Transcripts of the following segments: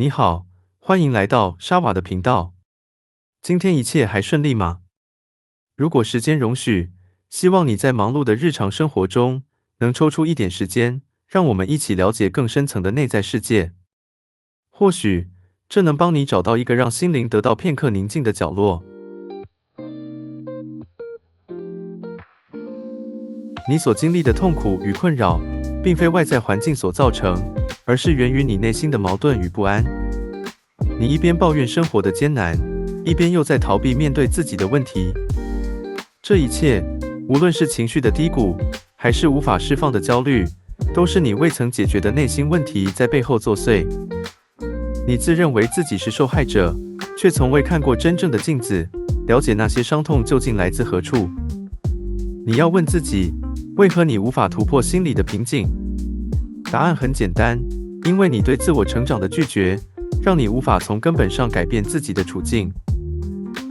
你好，欢迎来到沙瓦的频道。今天一切还顺利吗？如果时间容许，希望你在忙碌的日常生活中能抽出一点时间，让我们一起了解更深层的内在世界。或许，这能帮你找到一个让心灵得到片刻宁静的角落。你所经历的痛苦与困扰，并非外在环境所造成，而是源于你内心的矛盾与不安。你一边抱怨生活的艰难，一边又在逃避面对自己的问题。这一切，无论是情绪的低谷，还是无法释放的焦虑，都是你未曾解决的内心问题在背后作祟。你自认为自己是受害者，却从未看过真正的镜子，了解那些伤痛究竟来自何处。你要问自己，为何你无法突破心理的瓶颈？答案很简单，因为你对自我成长的拒绝，让你无法从根本上改变自己的处境。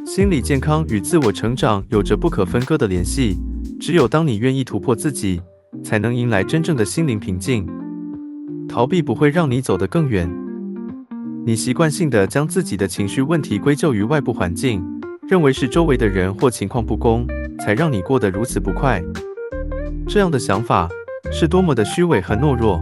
心理健康与自我成长有着不可分割的联系，只有当你愿意突破自己，才能迎来真正的心灵平静。逃避不会让你走得更远。你习惯性地将自己的情绪问题归咎于外部环境，认为是周围的人或情况不公，才让你过得如此不快。这样的想法是多么的虚伪和懦弱。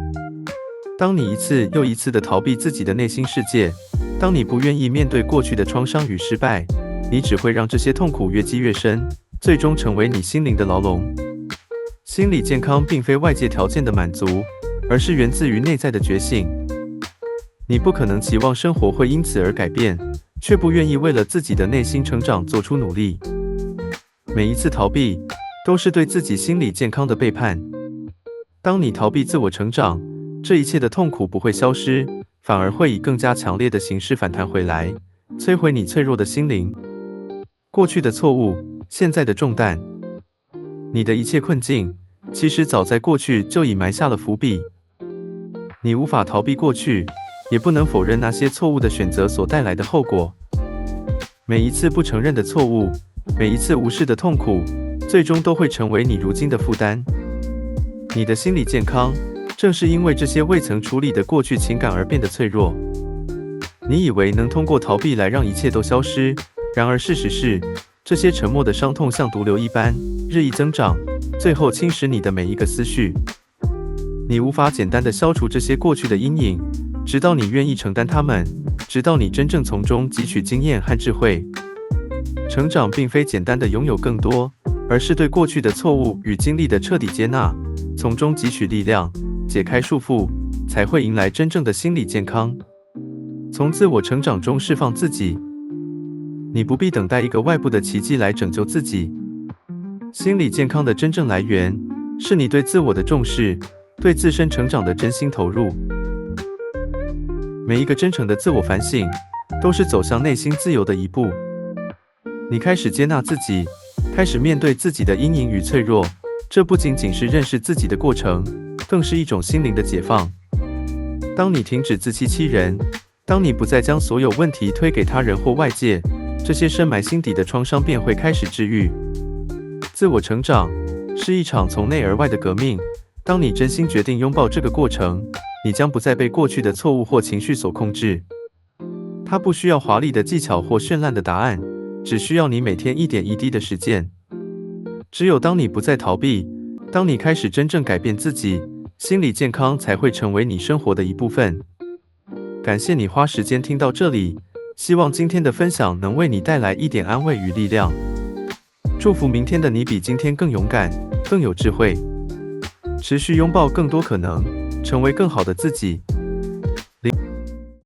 当你一次又一次地逃避自己的内心世界，当你不愿意面对过去的创伤与失败，你只会让这些痛苦越积越深，最终成为你心灵的牢笼。心理健康并非外界条件的满足，而是源自于内在的觉醒。你不可能期望生活会因此而改变，却不愿意为了自己的内心成长做出努力。每一次逃避，都是对自己心理健康的背叛。当你逃避自我成长，这一切的痛苦不会消失，反而会以更加强烈的形式反弹回来，摧毁你脆弱的心灵。过去的错误，现在的重担，你的一切困境，其实早在过去就已埋下了伏笔。你无法逃避过去，也不能否认那些错误的选择所带来的后果。每一次不承认的错误，每一次无视的痛苦，最终都会成为你如今的负担。你的心理健康，正是因为这些未曾处理的过去情感而变得脆弱。你以为能通过逃避来让一切都消失，然而事实是，这些沉默的伤痛像毒瘤一般，日益增长，最后侵蚀你的每一个思绪。你无法简单地消除这些过去的阴影，直到你愿意承担它们，直到你真正从中汲取经验和智慧。成长并非简单的拥有更多，而是对过去的错误与经历的彻底接纳，从中汲取力量，解开束缚，才会迎来真正的心理健康。从自我成长中释放自己。你不必等待一个外部的奇迹来拯救自己。心理健康的真正来源，是你对自我的重视，对自身成长的真心投入。每一个真诚的自我反省，都是走向内心自由的一步。你开始接纳自己，开始面对自己的阴影与脆弱，这不仅仅是认识自己的过程，更是一种心灵的解放。当你停止自欺欺人，当你不再将所有问题推给他人或外界，这些深埋心底的创伤便会开始治愈。自我成长是一场从内而外的革命，当你真心决定拥抱这个过程，你将不再被过去的错误或情绪所控制。它不需要华丽的技巧或绚烂的答案，只需要你每天一点一滴的实践。只有当你不再逃避，当你开始真正改变自己，心理健康才会成为你生活的一部分。感谢你花时间听到这里，希望今天的分享能为你带来一点安慰与力量。祝福明天的你比今天更勇敢，更有智慧，持续拥抱更多可能，成为更好的自己。